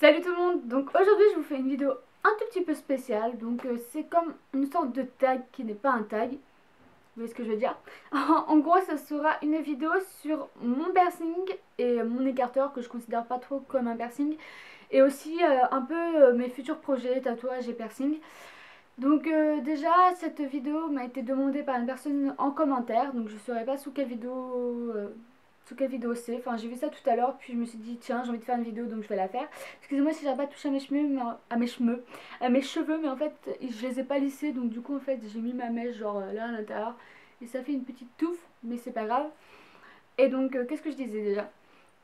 Salut tout le monde. Donc aujourd'hui je vous fais une vidéo un tout petit peu spéciale. Donc c'est comme une sorte de tag qui n'est pas un tag. Vous voyez ce que je veux dire? En gros ce sera une vidéo sur mon piercing et mon écarteur que je considère pas trop comme un piercing. Et aussi un peu mes futurs projets, tatouages et piercing. Donc déjà cette vidéo m'a été demandée par une personne en commentaire. Donc je ne saurais pas sous quelle vidéo c'est. Enfin j'ai vu ça tout à l'heure puis je me suis dit tiens j'ai envie de faire une vidéo donc je vais la faire. Excusez-moi si j'arrive pas à toucher à mes cheveux, à mes cheveux mais en fait je les ai pas lissés donc du coup en fait j'ai mis ma mèche genre là à l'intérieur. Et ça fait une petite touffe mais c'est pas grave. Et donc qu'est-ce que je disais déjà?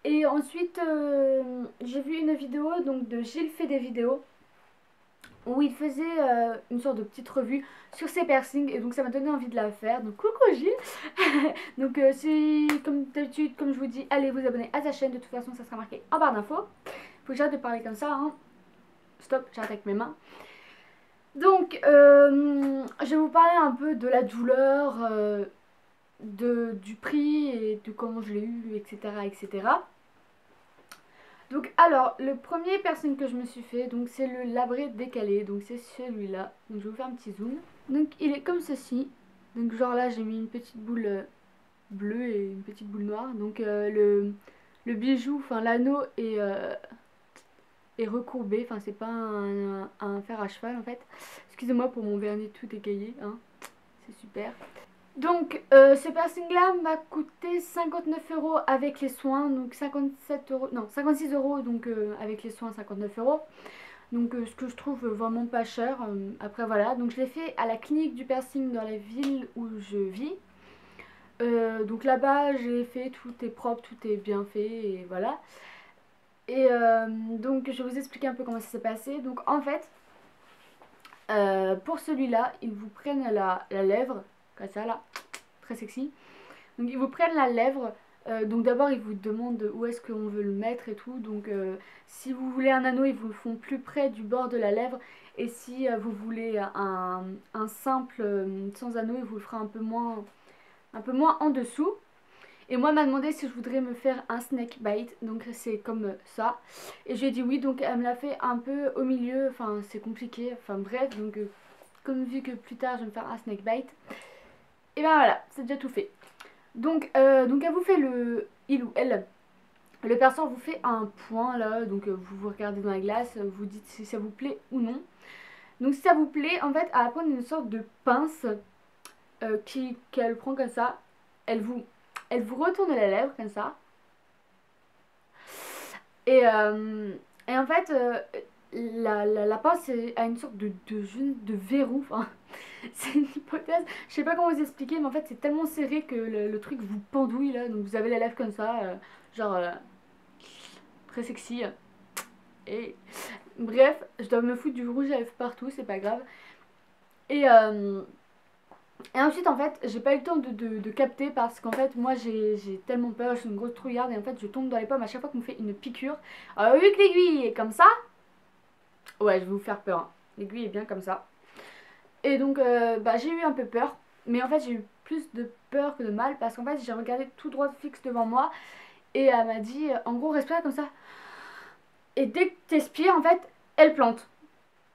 Et ensuite j'ai vu une vidéo donc de Gilles fait des vidéos où il faisait une sorte de petite revue sur ses piercings et donc ça m'a donné envie de la faire. Donc coucou Gilles. Donc si comme d'habitude comme je vous dis allez vous abonner à sa chaîne, de toute façon ça sera marqué en barre d'infos. Faut que j'arrête de parler comme ça hein. Stop, j'arrête avec mes mains. Donc je vais vous parler un peu de la douleur, du prix et de comment je l'ai eu, etc., etc. Donc alors, le premier piercing que je me suis fait, donc c'est le labré décalé, donc c'est celui-là. Donc je vais vous faire un petit zoom. Donc il est comme ceci. Donc genre là j'ai mis une petite boule bleue et une petite boule noire. Donc le bijou, enfin l'anneau est recourbé, enfin c'est pas un fer à cheval en fait. Excusez-moi pour mon vernis tout écaillé, hein. C'est super. Donc ce piercing là m'a coûté 59 € avec les soins, donc 57 €, non 56 € donc avec les soins 59 €. Donc ce que je trouve vraiment pas cher. Après voilà, donc je l'ai fait à la clinique du piercing dans la ville où je vis. Donc là-bas j'ai fait, tout est propre, tout est bien fait et voilà. Et donc je vais vous expliquer un peu comment ça s'est passé. Donc en fait, pour celui-là, ils vous prennent la lèvre, comme ça là, très sexy. Donc ils vous prennent la lèvre. Donc d'abord ils vous demandent où est-ce qu'on veut le mettre et tout. Donc si vous voulez un anneau, ils vous le font plus près du bord de la lèvre. Et si vous voulez un simple sans anneau, ils vous le feront un peu moins en dessous. Et moi elle m'a demandé si je voudrais me faire un snake bite. Donc c'est comme ça. Et j'ai dit oui, donc elle me l'a fait un peu au milieu. Enfin c'est compliqué. Enfin bref, donc comme vu que plus tard je vais me faire un snake bite. Et ben voilà, c'est déjà tout fait. Donc elle vous fait il ou elle, le persan vous fait un point là, donc vous vous regardez dans la glace, vous dites si ça vous plaît ou non. Donc si ça vous plaît, en fait, elle va prendre une sorte de pince qu'elle prend comme ça, elle vous retourne la lèvre comme ça. Et, euh, et en fait, la pince a une sorte de verrou, enfin, c'est une hypothèse, je sais pas comment vous expliquer, mais en fait c'est tellement serré que le truc vous pendouille là, donc vous avez la lèvre comme ça, genre très sexy. Et bref, je dois me foutre du rouge à lèvres partout, c'est pas grave. Et, euh, et ensuite en fait j'ai pas eu le temps de capter parce qu'en fait moi j'ai tellement peur, je suis une grosse trouillarde et en fait je tombe dans les pommes à chaque fois qu'on me fait une piqûre. Alors vu que l'aiguille est comme ça, ouais je vais vous faire peur, hein. L'aiguille est bien comme ça. Et donc bah, j'ai eu un peu peur, mais en fait j'ai eu plus de peur que de mal parce qu'en fait j'ai regardé tout droit fixe devant moi et elle m'a dit en gros respire comme ça. Et dès que t'expires en fait elle plante.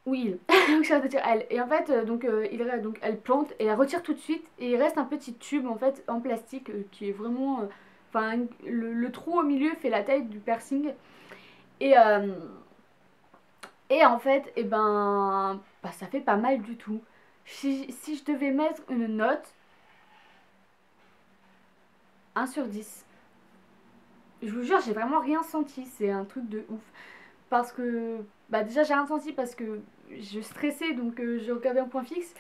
Oui, donc ça veut dire elle. Et en fait donc elle plante et elle retire tout de suite et il reste un petit tube en fait en plastique qui est vraiment enfin le trou au milieu fait la taille du piercing et et en fait et ben bah, ça fait pas mal du tout. Si je devais mettre une note, 1/10. Je vous jure, j'ai vraiment rien senti. C'est un truc de ouf. Parce que, bah déjà, j'ai rien senti parce que je stressais donc je regardais un point fixe.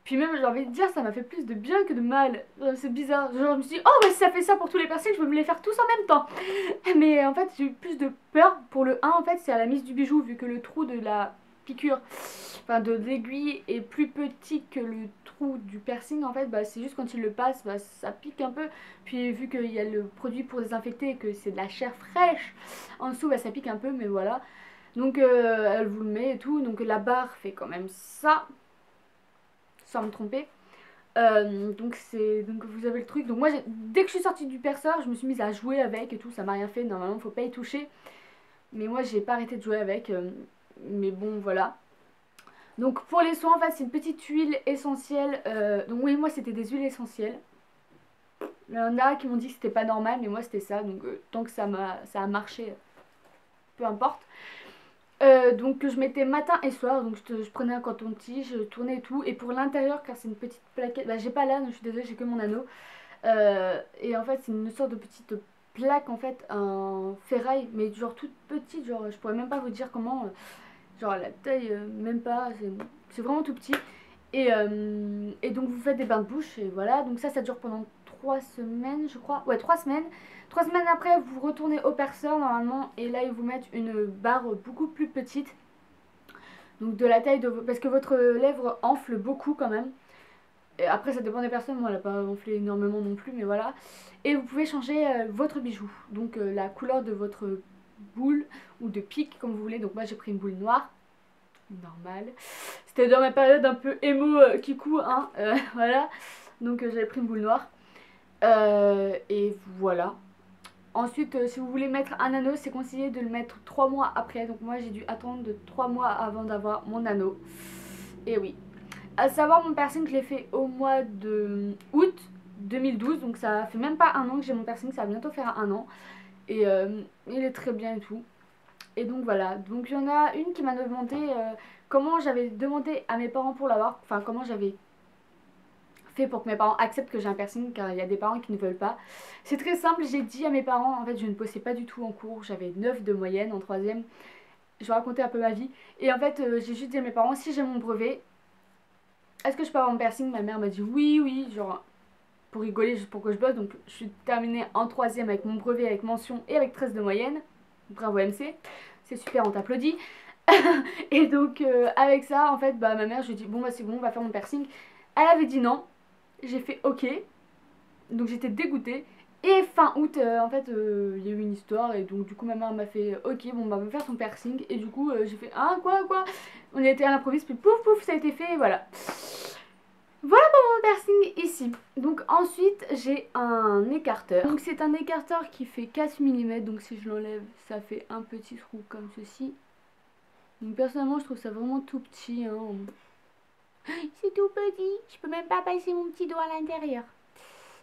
Puis même, j'ai envie de dire, ça m'a fait plus de bien que de mal. C'est bizarre. Genre, je me suis dit, oh, bah si ça fait ça pour tous les personnes, je vais me les faire tous en même temps. Mais en fait, j'ai eu plus de peur pour le 1. En fait, c'est à la mise du bijou, vu que le trou de la piqûre, enfin de l'aiguille, est plus petit que le trou du piercing. En fait, bah, c'est juste quand il le passe, bah, ça pique un peu. Puis, vu qu'il y a le produit pour désinfecter et que c'est de la chair fraîche en dessous, bah, ça pique un peu, mais voilà. Donc, elle vous le met et tout. Donc, la barre fait quand même ça, sans me tromper. Donc vous avez le truc. Donc moi dès que je suis sortie du perceur, je me suis mise à jouer avec et tout, ça m'a rien fait. Normalement faut pas y toucher. mais moi j'ai pas arrêté de jouer avec, mais bon voilà. Donc pour les soins en fait c'est une petite huile essentielle, donc oui moi c'était des huiles essentielles. Il y en a qui m'ont dit que c'était pas normal mais moi c'était ça, donc tant que ça a marché, peu importe. Donc je mettais matin et soir, donc je prenais un coton-tige, je tournais et tout. Et pour l'intérieur, car c'est une petite plaquette, bah j'ai pas là, donc je suis désolée, j'ai que mon anneau. Et en fait c'est une sorte de petite plaque en fait, en ferraille, mais genre toute petite, genre je pourrais même pas vous dire comment, genre la taille, même pas, c'est vraiment tout petit. Et donc vous faites des bains de bouche et voilà, donc ça dure pendant 3 semaines je crois, ouais 3 semaines. 3 semaines après vous retournez au perceur normalement et là ils vous mettent une barre beaucoup plus petite. Donc de la taille de parce que votre lèvre enfle beaucoup quand même. Et après ça dépend des personnes, moi elle n'a pas enflé énormément non plus mais voilà. Et vous pouvez changer votre bijou, donc la couleur de votre boule ou de pique comme vous voulez. Donc moi j'ai pris une boule noire, normal. C'était dans ma période un peu émo kikou, hein, voilà. Donc j'avais pris une boule noire. Et voilà. Ensuite, si vous voulez mettre un anneau, c'est conseillé de le mettre 3 mois après. Donc moi j'ai dû attendre de 3 mois avant d'avoir mon anneau. Et oui. À savoir mon piercing, je l'ai fait au mois de août 2012. Donc ça fait même pas un an que j'ai mon piercing, ça va bientôt faire un an. Et il est très bien et tout. Et donc voilà, donc il y en a une qui m'a demandé comment j'avais demandé à mes parents pour l'avoir, enfin comment j'avais fait pour que mes parents acceptent que j'ai un piercing, car il y a des parents qui ne veulent pas. C'est très simple, j'ai dit à mes parents, en fait je ne bossais pas du tout en cours, j'avais 9 de moyenne en troisième, je racontais un peu ma vie, et en fait j'ai juste dit à mes parents, si j'ai mon brevet, est-ce que je peux avoir mon piercing? Ma mère m'a dit oui, oui, genre pour rigoler, juste pour que je bosse, donc je suis terminée en troisième avec mon brevet, avec mention et avec 13 de moyenne, bravo MC, c'est super, on t'applaudit. Et donc avec ça en fait bah ma mère je lui ai dit bon bah c'est bon on va faire mon piercing. Elle avait dit non, j'ai fait ok, donc j'étais dégoûtée. Et fin août en fait il y a eu une histoire et donc du coup ma mère m'a fait ok bon bah on va faire ton piercing. Et du coup j'ai fait ah quoi, on a été à l'improviste puis pouf pouf ça a été fait et voilà. Voilà pour mon piercing ici. Donc ensuite j'ai un écarteur. Donc c'est un écarteur qui fait 4 mm, donc si je l'enlève ça fait un petit trou comme ceci. Donc personnellement je trouve ça vraiment tout petit, hein. C'est tout petit, je peux même pas passer mon petit doigt à l'intérieur.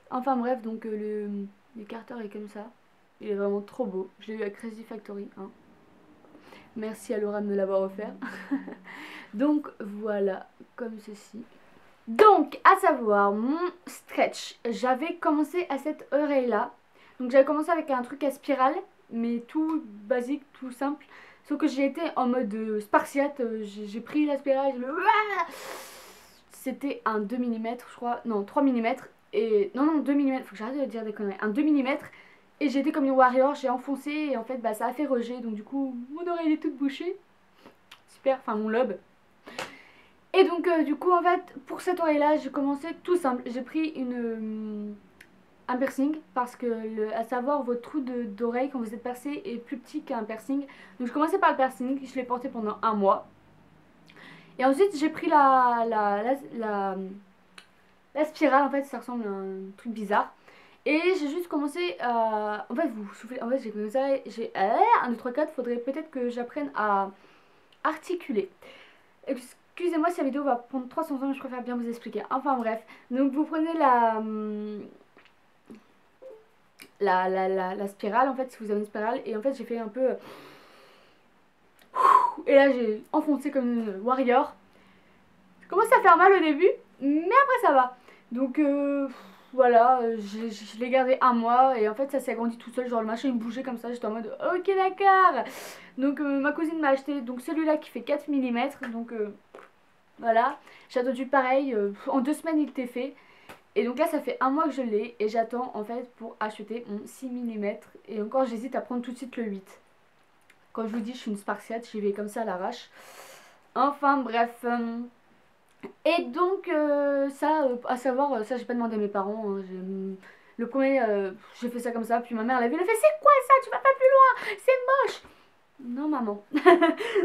Enfin bref, donc l'écarteur est comme ça. Il est vraiment trop beau. Je l'ai eu à Crazy Factory, hein. Merci à Laura de me l'avoir offert. Donc voilà, comme ceci. Donc à savoir, mon stretch, j'avais commencé à cette oreille là. Donc j'avais commencé avec un truc à spirale, mais tout basique, tout simple. Sauf que j'ai été en mode spartiate, j'ai pris la spirale, c'était un 2 mm je crois, non 3 mm. Et non 2 mm, faut que j'arrête de dire des conneries, un 2 mm. Et j'ai été comme une warrior, j'ai enfoncé et en fait bah ça a fait rejet. Donc du coup mon oreille est toute bouchée. Super, enfin mon lobe. Et donc du coup en fait pour cette oreille là j'ai commencé tout simple. J'ai pris un piercing parce que à savoir votre trou d'oreille quand vous êtes percé est plus petit qu'un piercing. Donc je commençais par le piercing, je l'ai porté pendant un mois. Et ensuite j'ai pris la spirale, en fait ça ressemble à un truc bizarre. Et j'ai juste commencé à... En fait vous soufflez, en fait j'ai comme ça, j'ai 1, 2, 3, 4, faudrait peut-être que j'apprenne à articuler. Excusez-moi si la vidéo va prendre 300 ans mais je préfère bien vous expliquer. Enfin bref, donc vous prenez la spirale en fait si vous avez une spirale. Et en fait j'ai fait un peu... Et là j'ai enfoncé comme une warrior. Ça commence à faire mal au début mais après ça va. Donc voilà, je l'ai gardé un mois et en fait ça s'est agrandi tout seul, genre le machin il bougeait comme ça, j'étais en mode ok d'accord. Donc ma cousine m'a acheté donc celui-là qui fait 4 mm, donc voilà, j'ai attendu pareil, en 2 semaines il était fait. Et donc là ça fait un mois que je l'ai et j'attends en fait pour acheter mon 6 mm. Et encore j'hésite à prendre tout de suite le 8. Quand je vous dis je suis une spartiate, j'y vais comme ça à l'arrache. Enfin bref... Et donc ça, à savoir, ça j'ai pas demandé à mes parents, hein, le premier, j'ai fait ça comme ça, puis ma mère elle a vu, elle a fait c'est quoi ça, tu vas pas plus loin, c'est moche. Non maman.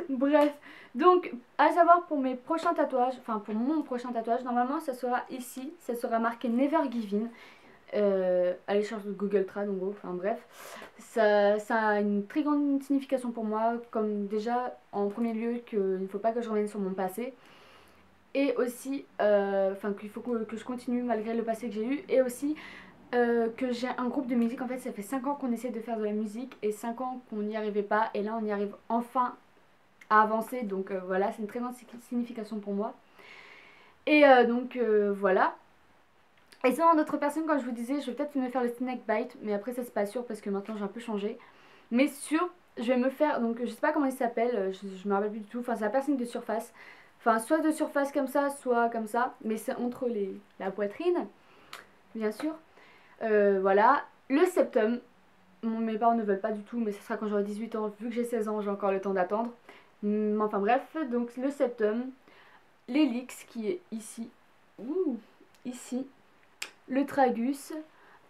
Bref, donc à savoir pour mes prochains tatouages, enfin pour mon prochain tatouage, normalement ça sera ici, ça sera marqué Never Give In. Allez chercher Google Trad en gros, enfin bref. Ça a une très grande signification pour moi, comme déjà en premier lieu qu'il ne faut pas que je revienne sur mon passé. Et aussi, enfin qu'il faut que je continue malgré le passé que j'ai eu. Et aussi que j'ai un groupe de musique. En fait, ça fait 5 ans qu'on essaie de faire de la musique et 5 ans qu'on n'y arrivait pas. Et là, on y arrive enfin à avancer. Donc voilà, c'est une très grande signification pour moi. Et donc voilà. Et sinon, d'autres personnes, quand je vous disais, je vais peut-être me faire le snake bite. Mais après, ça, c'est pas sûr parce que maintenant, j'ai un peu changé. Mais sûr, je vais me faire. Donc, je sais pas comment il s'appelle. Je me rappelle plus du tout. Enfin, c'est un piercing de surface. Enfin, soit de surface comme ça, soit comme ça. Mais c'est entre la poitrine, bien sûr. Voilà. Le septum. Mes parents ne veulent pas du tout, mais ce sera quand j'aurai 18 ans. Vu que j'ai 16 ans, j'ai encore le temps d'attendre. Enfin bref, donc le septum, l'hélix qui est ici, ouh, ici, le tragus.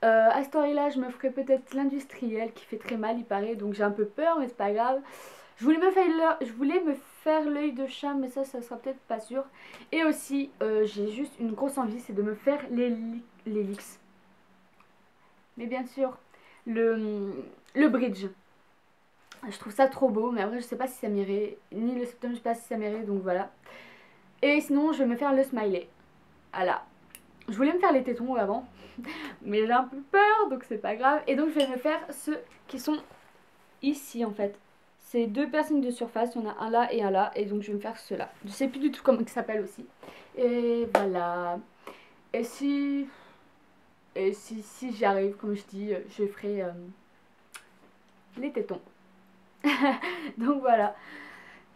À ce temps-là, je me ferai peut-être l'industriel qui fait très mal, il paraît, donc j'ai un peu peur, mais c'est pas grave. Je voulais me faire l'œil de chat, mais ça sera peut-être pas sûr. Et aussi, j'ai juste une grosse envie, c'est de me faire l'hélix. Mais bien sûr, le bridge. Je trouve ça trop beau, mais après je sais pas si ça m'irait. Ni le septum, je sais pas si ça m'irait, donc voilà. Et sinon, je vais me faire le smiley. Voilà. Je voulais me faire les tétons avant, mais j'ai un peu peur, donc c'est pas grave. Et donc je vais me faire ceux qui sont ici en fait. C'est deux piercings de surface, il y en a un là et un là, et donc je vais me faire ceux-là. Je sais plus du tout comment ils s'appellent aussi. Et voilà. Et si j'y arrive, comme je dis, je ferai les tétons. Donc voilà.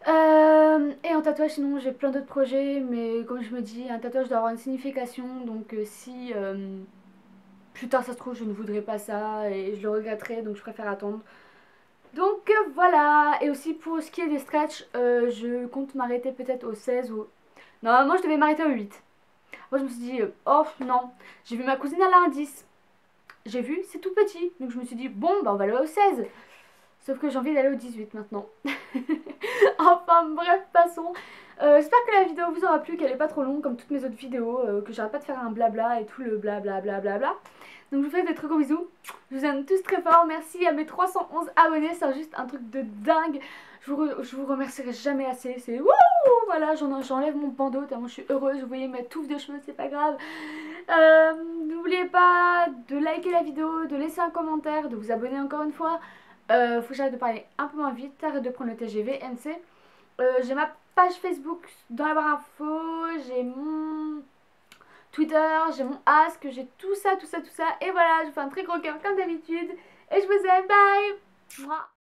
Et en tatouage, sinon j'ai plein d'autres projets, mais comme je me dis, un tatouage doit avoir une signification, donc si plus tard ça se trouve je ne voudrais pas ça et je le regretterai, donc je préfère attendre. Donc voilà. Et aussi pour ce qui est des stretch, je compte m'arrêter peut-être au 16 ou... Normalement je devais m'arrêter au 8. Moi je me suis dit, oh non, j'ai vu ma cousine aller à un 10. J'ai vu, c'est tout petit, donc je me suis dit, bon bah on va aller au 16. Sauf que j'ai envie d'aller au 18 maintenant. Enfin bref, passons. J'espère que la vidéo vous aura plu, qu'elle est pas trop longue comme toutes mes autres vidéos, que j'arrête pas de faire un blabla et tout le blabla. Donc je vous fais des très gros bisous. Je vous aime tous très fort. Merci à mes 311 abonnés, c'est juste un truc de dingue. Je vous remercierai jamais assez. C'est wouh. Voilà, j'enlève mon bandeau tellement je suis heureuse. Vous voyez ma touffe de cheveux, c'est pas grave. N'oubliez pas de liker la vidéo, de laisser un commentaire, de vous abonner encore une fois. Faut que j'arrête de parler un peu moins vite, arrête de prendre le TGV, NC. J'ai ma page Facebook dans la barre info, j'ai mon Twitter, j'ai mon Ask, j'ai tout ça. Et voilà, je vous fais un très gros cœur comme d'habitude. Et je vous aime, bye. Mouah.